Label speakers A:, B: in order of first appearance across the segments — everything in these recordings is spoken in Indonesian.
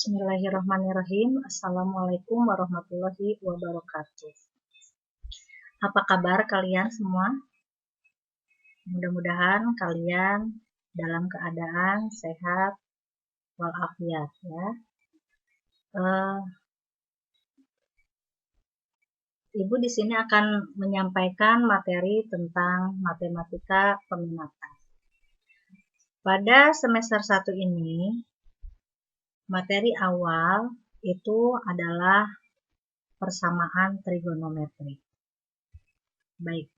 A: Bismillahirrahmanirrahim. Assalamualaikum warahmatullahi wabarakatuh. Apa kabar kalian semua? Mudah-mudahan kalian dalam keadaan sehat walafiat ya. Ibu di sini akan menyampaikan materi tentang matematika peminatan. Pada semester 1 ini, materi awal itu adalah persamaan trigonometri. Baik.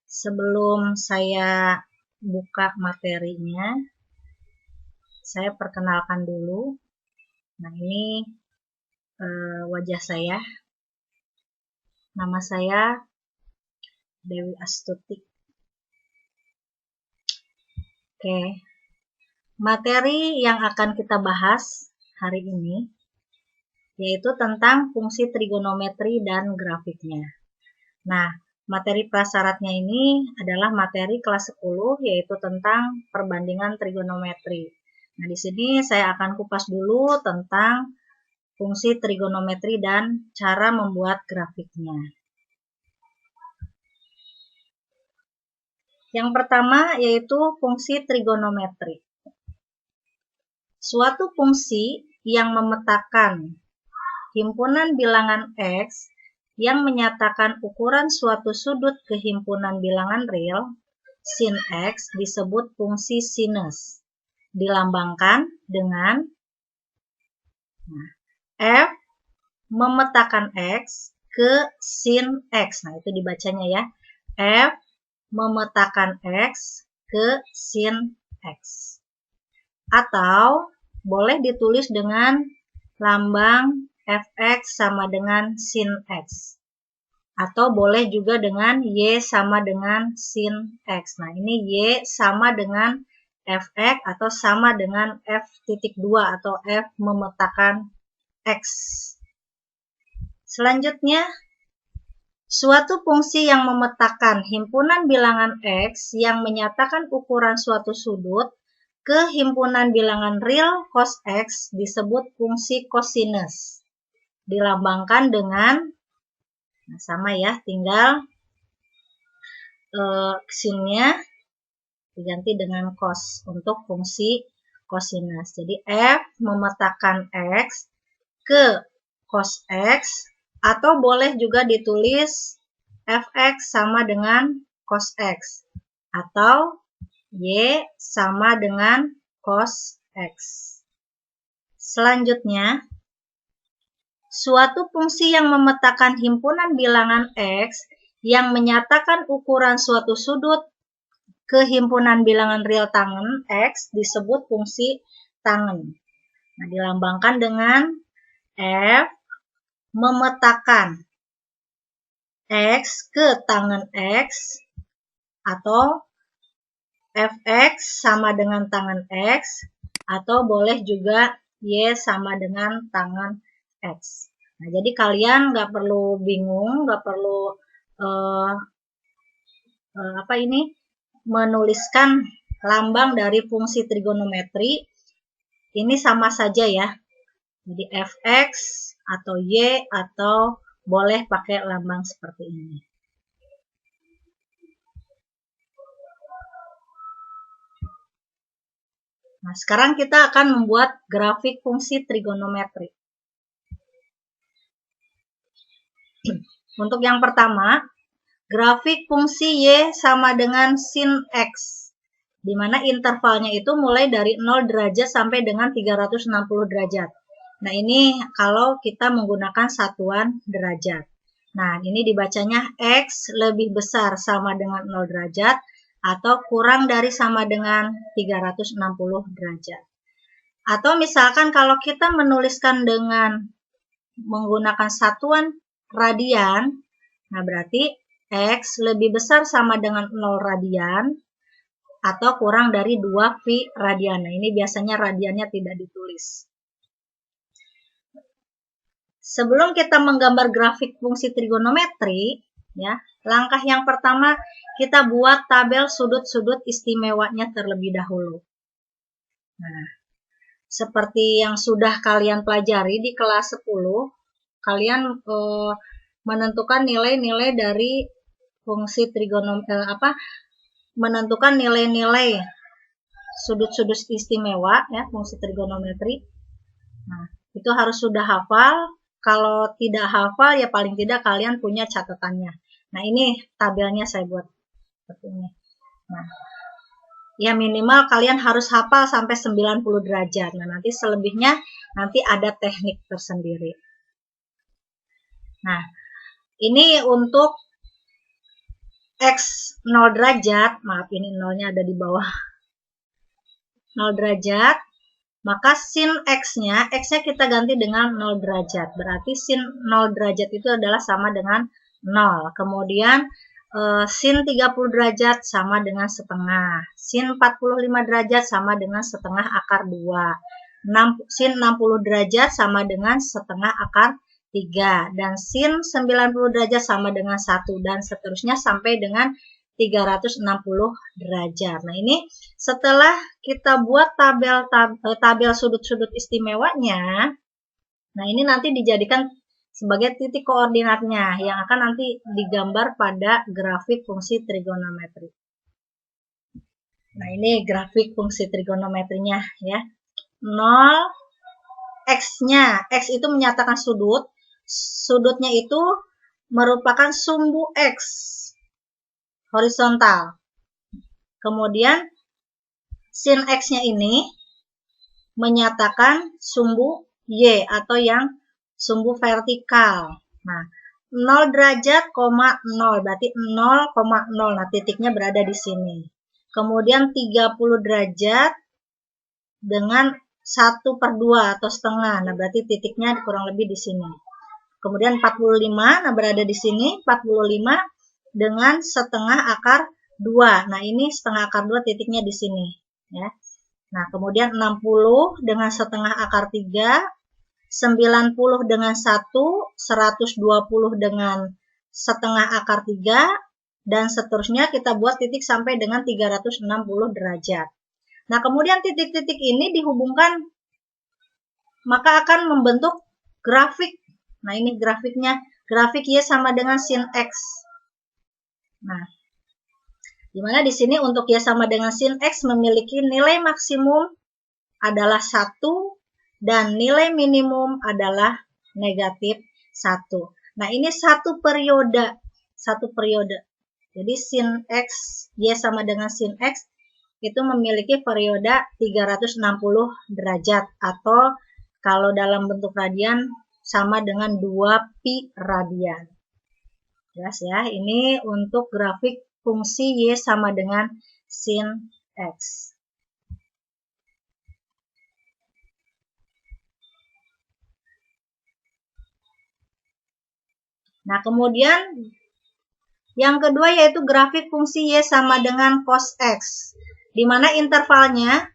A: Sebelum saya buka materinya, saya perkenalkan dulu. Nah, ini wajah saya. Nama saya Dewi Astuti. Oke. Materi yang akan kita bahas hari ini yaitu tentang fungsi trigonometri dan grafiknya. Nah, materi prasyaratnya ini adalah materi kelas 10 yaitu tentang perbandingan trigonometri. Nah, di sini saya akan kupas dulu tentang fungsi trigonometri dan cara membuat grafiknya. Yang pertama yaitu fungsi trigonometri. Suatu fungsi yang memetakan himpunan bilangan X yang menyatakan ukuran suatu sudut ke himpunan bilangan real, sin X, disebut fungsi sinus. Dilambangkan dengan F memetakan X ke sin X. Nah, itu dibacanya ya. F memetakan X ke sin X. Atau boleh ditulis dengan lambang Fx sama dengan sin X. Atau boleh juga dengan Y sama dengan sin X. Nah, ini Y sama dengan Fx atau sama dengan F.2 atau F memetakan X. Selanjutnya, suatu fungsi yang memetakan himpunan bilangan X yang menyatakan ukuran suatu sudut ke himpunan bilangan real cos X disebut fungsi kosinus. Dilambangkan dengan, nah sama ya, tinggal sinnya diganti dengan cos untuk fungsi kosinus. Jadi F memetakan X ke cos X atau boleh juga ditulis Fx sama dengan cos X atau Y sama dengan cos X. Selanjutnya, suatu fungsi yang memetakan himpunan bilangan X yang menyatakan ukuran suatu sudut ke himpunan bilangan real tangen X disebut fungsi tangen. Nah, dilambangkan dengan F memetakan X ke tangen X atau Fx sama dengan tangen X atau boleh juga Y sama dengan tangen X. Nah, jadi kalian nggak perlu bingung, nggak perlu menuliskan lambang dari fungsi trigonometri. Ini sama saja ya. Jadi Fx atau Y atau boleh pakai lambang seperti ini. Nah, sekarang kita akan membuat grafik fungsi trigonometri. Untuk yang pertama, grafik fungsi Y sama dengan sin X, di mana intervalnya itu mulai dari 0 derajat sampai dengan 360 derajat. Nah, ini kalau kita menggunakan satuan derajat. Nah, ini dibacanya X lebih besar sama dengan 0 derajat atau kurang dari sama dengan 360 derajat. Atau misalkan kalau kita menuliskan dengan menggunakan satuan radian, nah berarti X lebih besar sama dengan 0 radian atau kurang dari 2 V radian. Nah, ini biasanya radiannya tidak ditulis. Sebelum kita menggambar grafik fungsi trigonometri, ya, langkah yang pertama kita buat tabel sudut-sudut istimewanya terlebih dahulu. Nah, seperti yang sudah kalian pelajari di kelas 10, kalian menentukan nilai-nilai dari fungsi menentukan nilai-nilai sudut-sudut istimewa, ya, fungsi trigonometri. Nah, itu harus sudah hafal. Kalau tidak hafal, ya paling tidak kalian punya catatannya. Nah, ini tabelnya saya buat seperti ini. Nah, ya minimal kalian harus hafal sampai 90 derajat. Nah, nanti selebihnya nanti ada teknik tersendiri. Nah, ini untuk X 0 derajat, maaf ini nolnya ada di bawah. 0 derajat, maka sin X-nya kita ganti dengan 0 derajat. Berarti sin 0 derajat itu adalah sama dengan 0. Kemudian sin 30 derajat sama dengan setengah. Sin 45 derajat sama dengan setengah akar 2. Sin 60 derajat sama dengan setengah akar 3. Dan sin 90 derajat sama dengan 1. Dan seterusnya sampai dengan 360 derajat. Nah, ini setelah kita buat tabel sudut-sudut istimewanya, nah ini nanti dijadikan sebagai titik koordinatnya yang akan nanti digambar pada grafik fungsi trigonometri. Nah, ini grafik fungsi trigonometrinya, ya. 0 X-nya, X itu menyatakan sudut. Sudutnya itu merupakan sumbu X horizontal. Kemudian sin X-nya ini menyatakan sumbu Y atau yang sumbu vertikal. Nah, 0 derajat, 0 berarti 0,0. Nah, titiknya berada di sini. Kemudian 30 derajat dengan 1/2 atau setengah. Nah, berarti titiknya kurang lebih di sini. Kemudian 45, nah berada di sini. 45 dengan setengah akar 2. Nah, ini setengah akar 2 titiknya di sini, ya. Nah, kemudian 60 dengan setengah akar 3, 90 dengan 1, 120 dengan setengah akar 3, dan seterusnya kita buat titik sampai dengan 360 derajat. Nah, kemudian titik-titik ini dihubungkan, maka akan membentuk grafik. Nah, ini grafiknya. Grafik Y sama dengan sin X. Nah, dimana di sini untuk Y sama dengan sin X memiliki nilai maksimum adalah 1 dan nilai minimum adalah negatif 1. Nah, ini satu periode. Jadi sin X, Y sama dengan sin X itu memiliki periode 360 derajat atau kalau dalam bentuk radian sama dengan 2 pi radian. Jelas ya, ini untuk grafik fungsi Y sama dengan sin X. Nah, kemudian yang kedua yaitu grafik fungsi Y sama dengan cos X, di mana intervalnya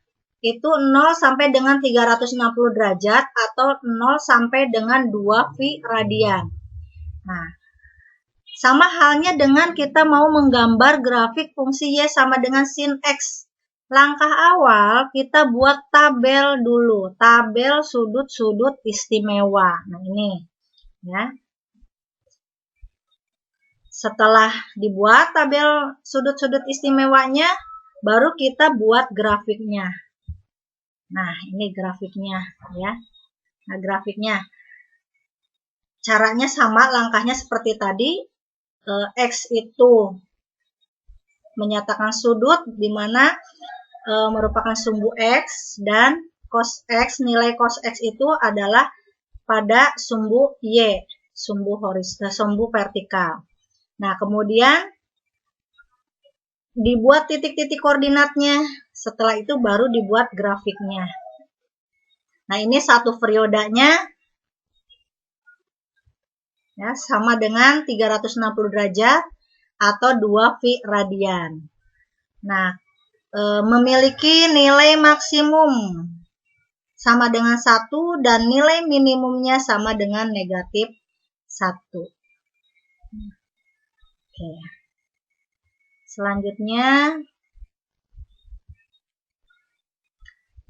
A: itu 0 sampai dengan 360 derajat atau 0 sampai dengan 2 pi radian. Nah, sama halnya dengan kita mau menggambar grafik fungsi Y sama dengan sin X. Langkah awal kita buat tabel dulu, tabel sudut-sudut istimewa. Nah, ini, ya. Setelah dibuat tabel sudut-sudut istimewanya, baru kita buat grafiknya. Nah, ini grafiknya, ya. Nah, grafiknya. Caranya sama, langkahnya seperti tadi. X itu menyatakan sudut, di mana merupakan sumbu X, dan cos X, nilai cos X itu adalah pada sumbu Y, sumbu vertikal. Nah, kemudian dibuat titik-titik koordinatnya. Setelah itu baru dibuat grafiknya. Nah, ini satu periodenya, ya, sama dengan 360 derajat atau 2 pi radian. Nah, memiliki nilai maksimum sama dengan 1 dan nilai minimumnya sama dengan negatif 1. Oke. Selanjutnya,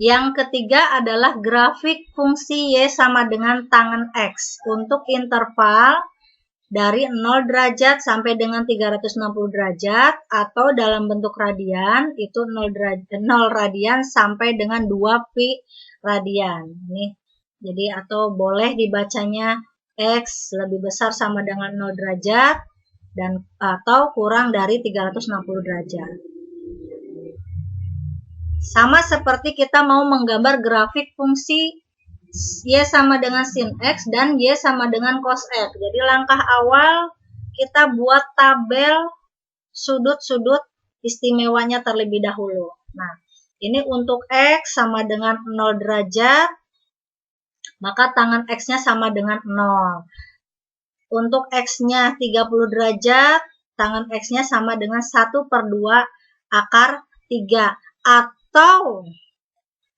A: yang ketiga adalah grafik fungsi Y sama dengan tangen X untuk interval dari 0 derajat sampai dengan 360 derajat atau dalam bentuk radian itu 0 radian sampai dengan 2 pi radian. Nih. Jadi atau boleh dibacanya X lebih besar sama dengan 0 derajat dan atau kurang dari 360 derajat. Sama seperti kita mau menggambar grafik fungsi Y sama dengan sin X dan Y sama dengan cos X. Jadi langkah awal kita buat tabel sudut-sudut istimewanya terlebih dahulu. Nah, ini untuk X sama dengan 0 derajat, maka tangen X-nya sama dengan 0. Untuk X-nya 30 derajat, tangen X-nya sama dengan 1/2 akar 3. Atau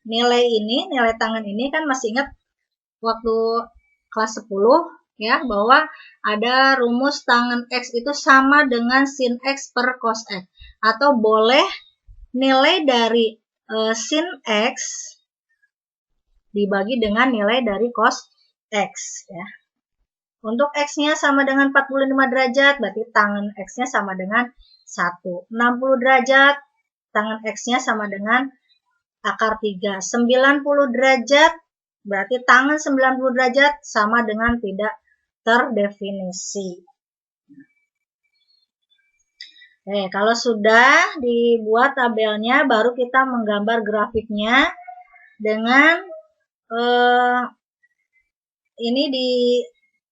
A: nilai tangen ini kan masih ingat waktu kelas 10 ya, bahwa ada rumus tangen X itu sama dengan sin X per cos X. Atau boleh nilai dari sin X dibagi dengan nilai dari cos X ya. Untuk X-nya sama dengan 45 derajat, berarti tangen X-nya sama dengan 1. 60 derajat, tangen X-nya sama dengan akar 3. 90 derajat, berarti tangen 90 derajat sama dengan tidak terdefinisi. Kalau sudah dibuat tabelnya, baru kita menggambar grafiknya dengan ini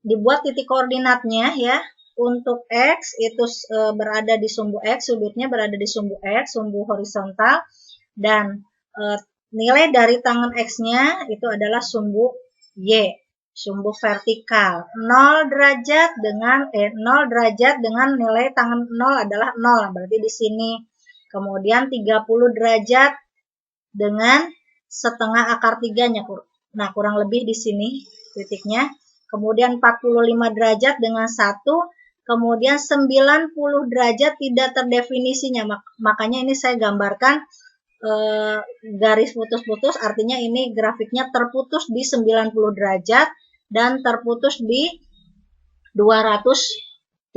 A: dibuat titik koordinatnya ya. Untuk X itu berada di sumbu X, sudutnya berada di sumbu X, sumbu horizontal, dan nilai dari tangen X-nya itu adalah sumbu Y, sumbu vertikal. 0 derajat dengan nilai tangen 0 adalah 0, berarti di sini. Kemudian 30 derajat dengan setengah akar 3-nya. Nah, kurang lebih di sini titiknya. Kemudian 45 derajat dengan 1, kemudian 90 derajat tidak terdefinisinya. Makanya ini saya gambarkan garis putus-putus, artinya ini grafiknya terputus di 90 derajat dan terputus di 270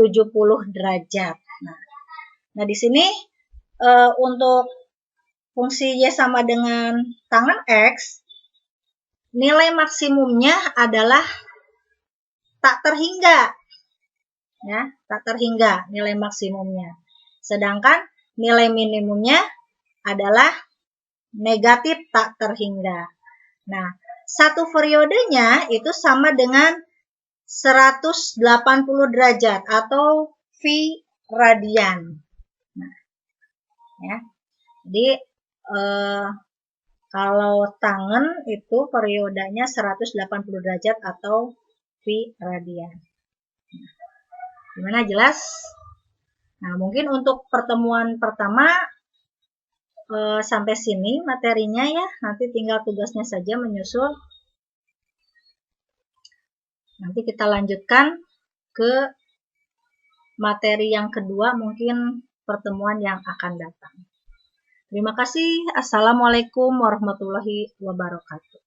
A: derajat. Nah di sini untuk fungsi Y sama dengan tangen X, nilai maksimumnya adalah tak terhingga. Ya, tak terhingga nilai maksimumnya. Sedangkan nilai minimumnya adalah negatif tak terhingga. Nah, satu periodenya itu sama dengan 180 derajat atau V radian. Nah, ya. Jadi kalau tangen itu periodenya 180 derajat atau V radian. Gimana, jelas? Nah, mungkin untuk pertemuan pertama sampai sini materinya ya. Nanti tinggal tugasnya saja menyusul. Nanti kita lanjutkan ke materi yang kedua, mungkin pertemuan yang akan datang. Terima kasih. Assalamualaikum warahmatullahi wabarakatuh.